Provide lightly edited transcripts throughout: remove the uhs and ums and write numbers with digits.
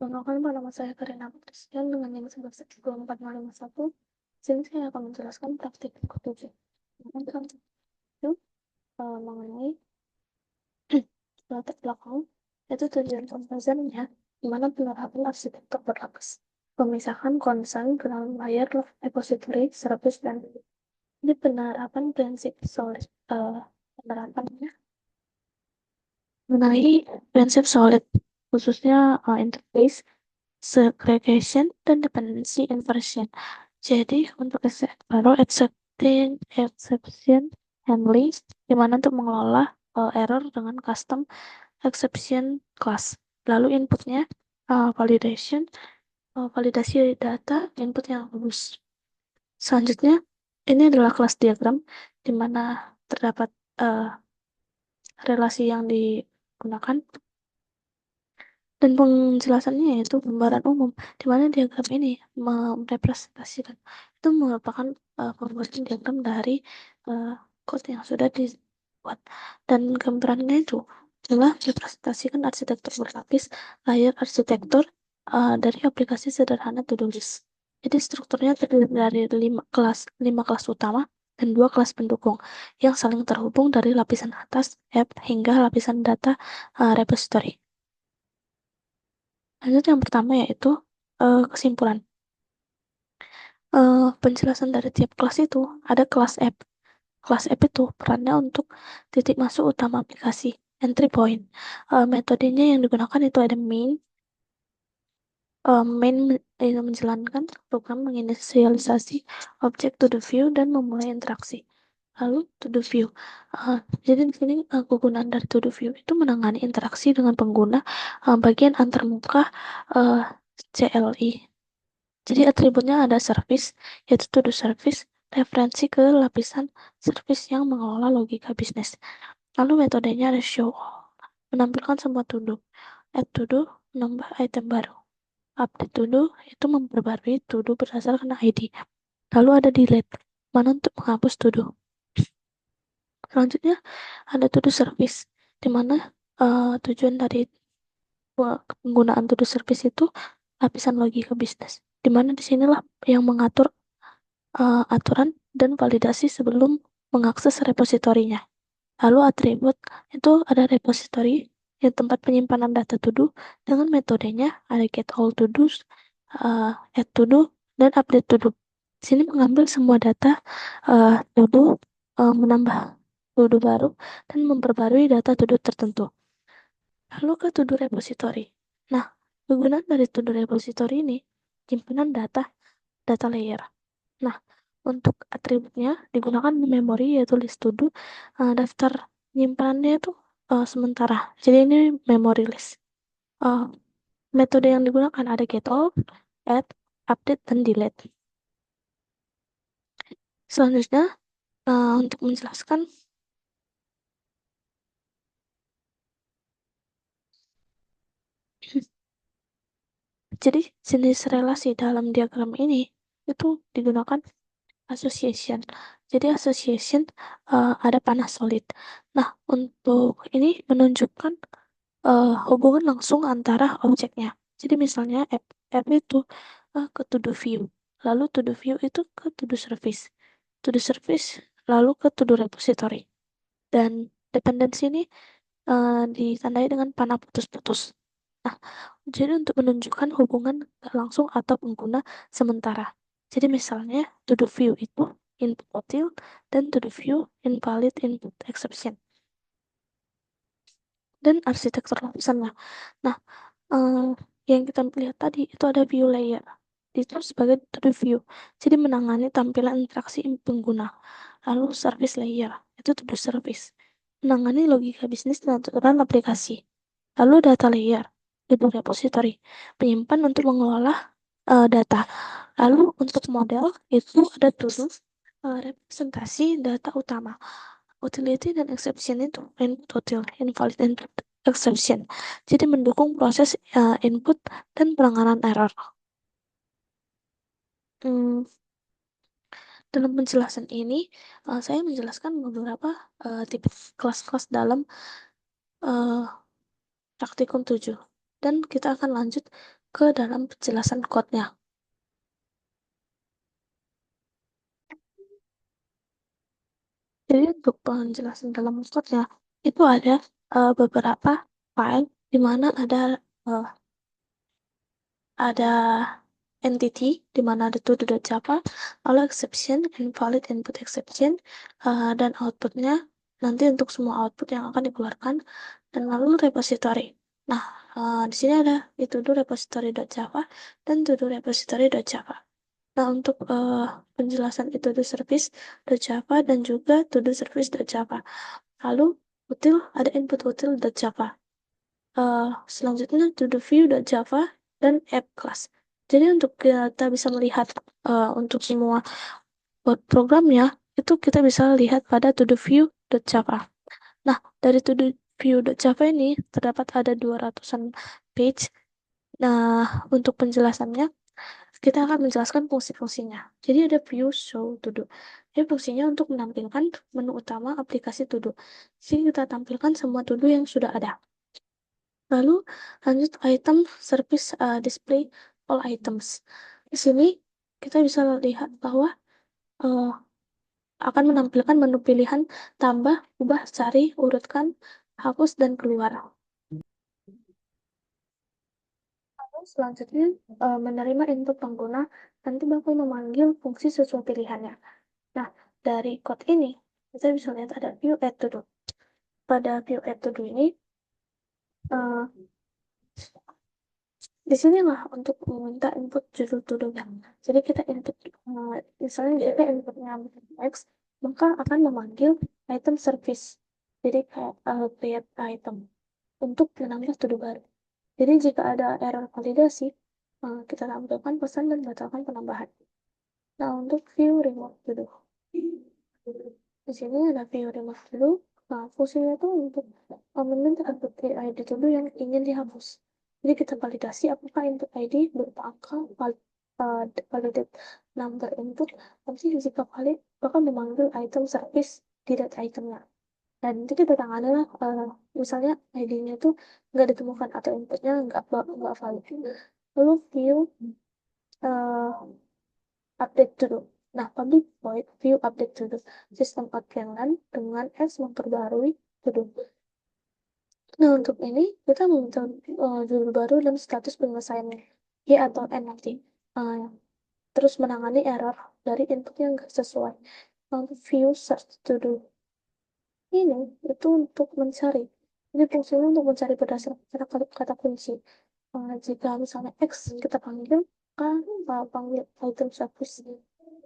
Perkenalkan, nama saya Karina Patricia dengan NIM 11.24051. Sini saya akan menjelaskan praktik ke-7. Yang itu mengenai latar belakang, yaitu tujuan pembahasannya, di mana penerapan arsitektur berlapis, pemisahan konsen ke dalam layar repository, service, dan ini penerapan prinsip solid. Penerapannya mengenai prinsip solid, khususnya interface, segregation, dan dependency inversion. Jadi untuk baru exception handling, dimana untuk mengelola error dengan custom exception class. Lalu inputnya validasi data input yang bagus. Selanjutnya ini adalah kelas diagram di mana terdapat relasi yang digunakan. Dan penjelasannya yaitu gambaran umum, di mana diagram ini merepresentasikan itu merupakan pembuatan diagram dari code yang sudah dibuat. Dan gambarannya itu adalah merepresentasikan arsitektur berlapis, layar arsitektur dari aplikasi sederhana to-do list. Jadi strukturnya terdiri dari 5 kelas utama dan 2 kelas pendukung yang saling terhubung dari lapisan atas app hingga lapisan data repository. Lanjut yang pertama yaitu kesimpulan. Penjelasan dari tiap kelas itu ada kelas app. Kelas app itu perannya untuk titik masuk utama aplikasi, entry point. Metodenya yang digunakan itu ada main menjalankan program menginisialisasi objek to the view dan memulai interaksi. Lalu to the view. Jadi di sini kegunaan dari to the view itu menangani interaksi dengan pengguna bagian antarmuka CLI. Jadi atributnya ada service, yaitu to do service, referensi ke lapisan service yang mengelola logika bisnis. Lalu metodenya ada show all, menampilkan semua to do. Add to do, menambah item baru. Update to do, itu memperbarui to do berdasarkan ID. Lalu ada delete, mana untuk menghapus to do. Selanjutnya ada to do service, di mana tujuan dari penggunaan to do service itu lapisan logika bisnis, di mana disinilah yang mengatur aturan dan validasi sebelum mengakses repositorinya. Lalu atribut itu ada repository yang tempat penyimpanan data to do dengan metodenya ada get all to do, add to do, dan update to do. Sini mengambil semua data to do, menambah to do baru, dan memperbarui data to do tertentu. Lalu ke to do repository. Nah, kegunaan dari to do repository ini simpanan data layer. Nah, untuk atributnya digunakan di memori yaitu list to do, daftar nyimpanannya itu sementara. Jadi ini memory list. Metode yang digunakan ada get all, add, update, dan delete. Selanjutnya untuk menjelaskan jadi jenis relasi dalam diagram ini itu digunakan association. Jadi association ada panah solid. Nah, untuk ini menunjukkan hubungan langsung antara objeknya. Jadi misalnya app itu ke to do view, lalu to do view itu ke to do service lalu ke to do repository. Dan dependensi ini ditandai dengan panah putus-putus. Nah, jadi untuk menunjukkan hubungan langsung atau pengguna sementara. Jadi misalnya to do view itu input util dan to do view invalid input exception. Dan arsitektur lapisannya. Nah, yang kita lihat tadi itu ada view layer. Itu sebagai to do view. Jadi menangani tampilan interaksi pengguna. Lalu service layer itu to do service. Menangani logika bisnis dan aturan aplikasi. Lalu data layer itu repository. Penyimpan untuk mengelola data. Lalu untuk model itu ada to do representasi data utama. Utility dan exception itu input util, invalid input, exception. Jadi mendukung proses input dan penanganan error. Dalam penjelasan ini, saya menjelaskan beberapa tipe kelas-kelas dalam praktikum 7. Dan kita akan lanjut ke dalam penjelasan code-nya. Jadi untuk penjelasan dalam code-nya itu ada beberapa file di mana uh, ada entity di mana ada to-do.java, lalu exception, invalid input exception, dan outputnya nanti untuk semua output yang akan dikeluarkan, dan lalu repository. Nah, di sini ada to-do repository.java dan to-do repository.java. Nah, untuk penjelasan to-do service.java dan juga to-do service.java. Lalu util ada input util.java. Selanjutnya to-do view.java dan app class. Jadi untuk kita bisa melihat untuk semua programnya itu kita bisa lihat pada to-do view.java. Nah, dari to-do view.java ini terdapat ada 200-an page. Nah, untuk penjelasannya kita akan menjelaskan fungsi-fungsinya. Jadi ada view, show, to do. Jadi fungsinya untuk menampilkan menu utama aplikasi to do. Jadi kita tampilkan semua to do yang sudah ada. Lalu lanjut item service display all items. Di sini kita bisa lihat bahwa uh, akan menampilkan menu pilihan tambah, ubah, cari, urutkan, hapus, dan keluar. Lalu selanjutnya menerima input pengguna, nanti bakal memanggil fungsi sesuai pilihannya. Nah, dari code ini kita bisa lihat ada view add to do. Pada view add to do ini uh, di sinilah untuk meminta input judul to-do-nya. Jadi kita input, misalnya jika inputnya X, maka akan memanggil item service. Jadi kayak create item untuk menambah to-do baru. Jadi jika ada error validasi, kita tampilkan pesan dan batalkan penambahan. Nah, untuk view remove to-do. Di sini ada view remove to-do. Nah, fungsinya itu untuk meminta input ID to-do yang ingin dihapus. Jadi kita validasi apakah input ID berupa angka validate number input. Nanti jika valid, bakal memanggil item service di data itemnya. Dan nanti kita tangani lah, misalnya ID-nya itu nggak ditemukan atau inputnya nggak valid. Lalu view update to do. Nah, public void view update to do. Sistem outline dengan X memperbarui to do. Nah, untuk ini kita meminta judul baru dan status penyelesaiannya. Y atau N nanti. Terus menangani error dari input yang nggak sesuai. Untuk view search to do. Ini itu untuk mencari. Ini fungsinya untuk mencari berdasarkan kata kunci. Jika misalnya X kita panggil, kan panggil item service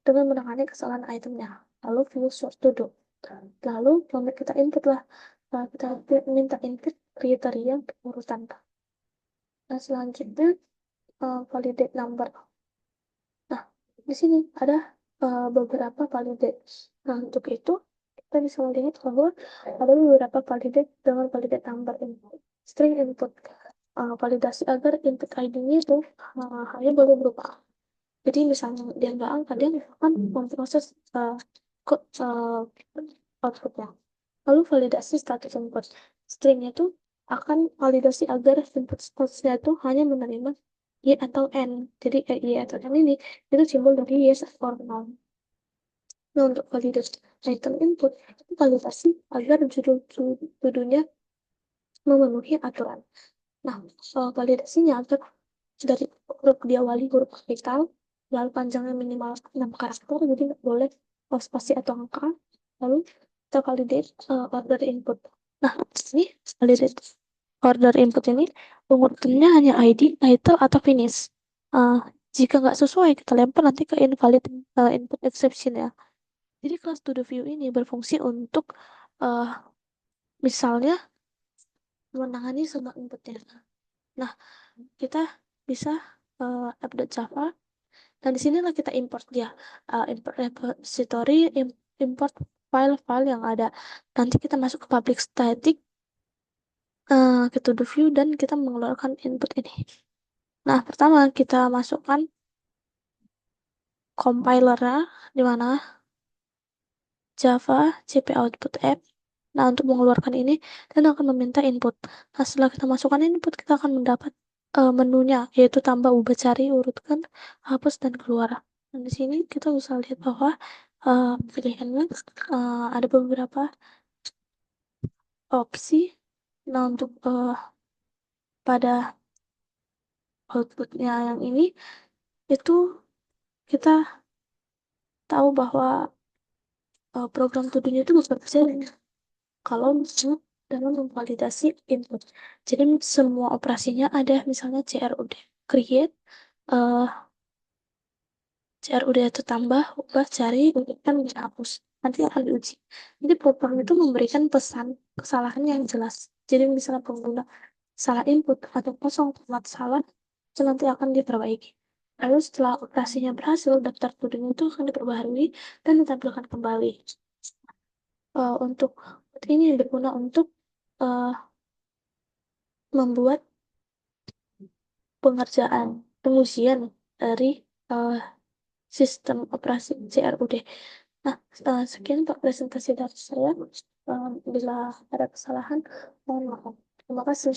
dengan menangani kesalahan itemnya. Lalu view source to do. Lalu kita input lah. Kita minta input kriteria urutan. Nah, selanjutnya validate number. Nah, di sini ada beberapa validate. Nah, untuk itu kita bisa melihat bahwa ada beberapa validate dengan validate number input. String input. Validasi agar input ID-nya itu hanya boleh berupa. Jadi misalnya dia nggak angka, dia akan memproses outputnya. Lalu validasi status input. Stringnya itu akan validasi agar input statusnya itu hanya menerima Y atau N. Jadi Y atau N ini itu simbol dari yes or no. Nah, untuk validasi item input, itu validasi agar judulnya memenuhi aturan. Nah, validasinya agar dari huruf diawali huruf kapital, lalu panjangnya minimal 6 karakter, jadi nggak boleh spasi atau angka. Lalu kita validate order input. Nah, ini validate order input ini pengurutannya hanya ID, title, atau finish. Jika nggak sesuai, kita lempar nanti ke invalid input exception ya. Jadi kelas to the view ini berfungsi untuk misalnya menangani semua inputnya. Nah, kita bisa update Java dan di sinilah kita import dia, import repository, import file-file yang ada. Nanti kita masuk ke public static, ke to the view dan kita mengeluarkan input ini. Nah, pertama kita masukkan compilernya di mana Java cp output app. Nah, untuk mengeluarkan ini dan akan meminta input. Nah, setelah kita masukkan input, kita akan mendapat menunya, yaitu tambah, ubah, cari, urutkan, hapus, dan keluar. Dan di sini kita bisa lihat bahwa pilihannya ada beberapa opsi. Nah, untuk pada outputnya yang ini, itu kita tahu bahwa program to-do-nya itu bekerja kalau misalnya dalam memvalidasi input. Jadi semua operasinya ada misalnya CRUD, create, eh CRUD itu tambah, ubah, cari, urutkan, dan hapus. Nanti akan diuji. Jadi program itu memberikan pesan kesalahan yang jelas. Jadi misalnya pengguna salah input atau kosong format salah, itu nanti akan diperbaiki. Lalu setelah operasinya berhasil, daftar tuding itu akan diperbaharui dan ditampilkan kembali. Untuk ini berguna untuk eh, membuat pengujian dari eh, sistem operasi CRUD. Nah, sekian Pak presentasi dari saya. Bila ada kesalahan, mohon maaf. Terima kasih.